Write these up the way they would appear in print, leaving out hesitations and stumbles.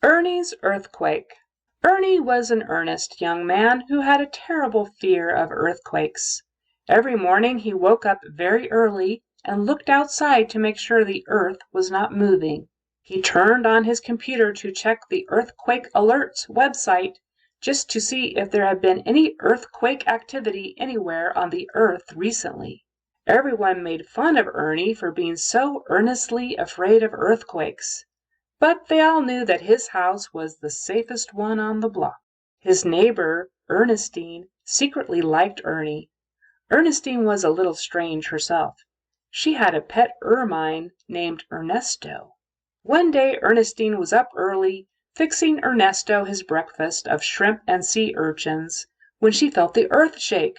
ERNIE'S EARTHQUAKE. Ernie was an earnest young man who had a terrible fear of earthquakes. Every morning he woke up very early and looked outside to make sure the earth was not moving. He turned on his computer to check the Earthquake Alerts website just to see if there had been any earthquake activity anywhere on the earth recently. Everyone made fun of Ernie for being so earnestly afraid of earthquakes, but they all knew that his house was the safest one on the block. His neighbor, Ernestine, secretly liked Ernie. Ernestine was a little strange herself. She had a pet ermine named Ernesto. One day Ernestine was up early, fixing Ernesto his breakfast of shrimp and sea urchins, when she felt the earth shake.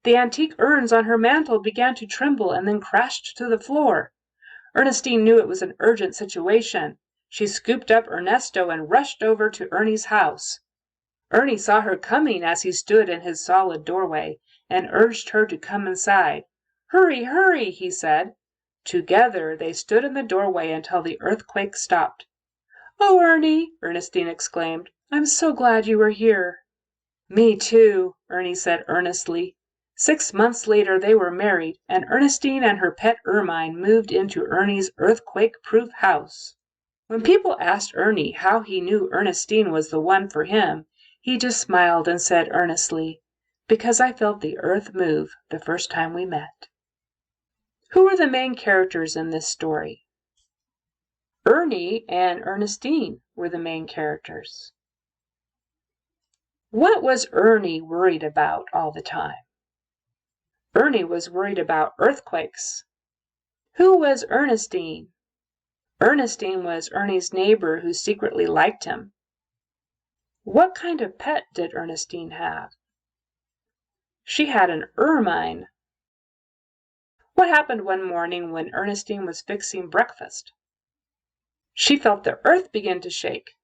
The antique urns on her mantel began to tremble and then crashed to the floor. Ernestine knew it was an urgent situation. She scooped up Ernesto and rushed over to Ernie's house. Ernie saw her coming as he stood in his solid doorway and urged her to come inside. "Hurry, hurry," he said. Together they stood in the doorway until the earthquake stopped. "Oh, Ernie," Ernestine exclaimed, "I'm so glad you are here." "Me too," Ernie said earnestly. 6 months later they were married, and Ernestine and her pet ermine moved into Ernie's earthquake-proof house. When people asked Ernie how he knew Ernestine was the one for him, he just smiled and said earnestly, "Because I felt the earth move the first time we met." Who are the main characters in this story? Ernie and Ernestine were the main characters. What was Ernie worried about all the time? Ernie was worried about earthquakes. Who was Ernestine? Ernestine was Ernie's neighbor who secretly liked him. What kind of pet did Ernestine have? She had an ermine. What happened one morning when Ernestine was fixing breakfast? She felt the earth begin to shake.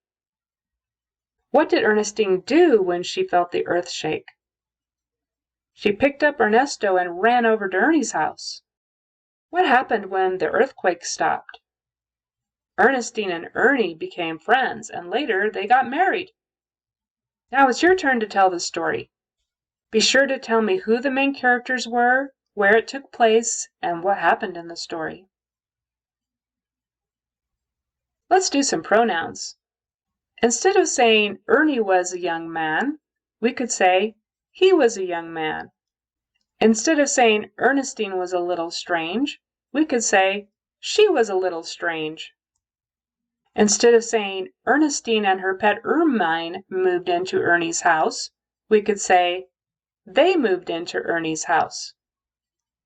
What did Ernestine do when she felt the earth shake? She picked up Ernesto and ran over to Ernie's house. What happened when the earthquake stopped? Ernestine and Ernie became friends, and later they got married. Now it's your turn to tell the story. Be sure to tell me who the main characters were, where it took place, and what happened in the story. Let's do some pronouns. Instead of saying Ernie was a young man, we could say he was a young man. Instead of saying Ernestine was a little strange, we could say she was a little strange. Instead of saying Ernestine and her pet ermine moved into Ernie's house, we could say they moved into Ernie's house.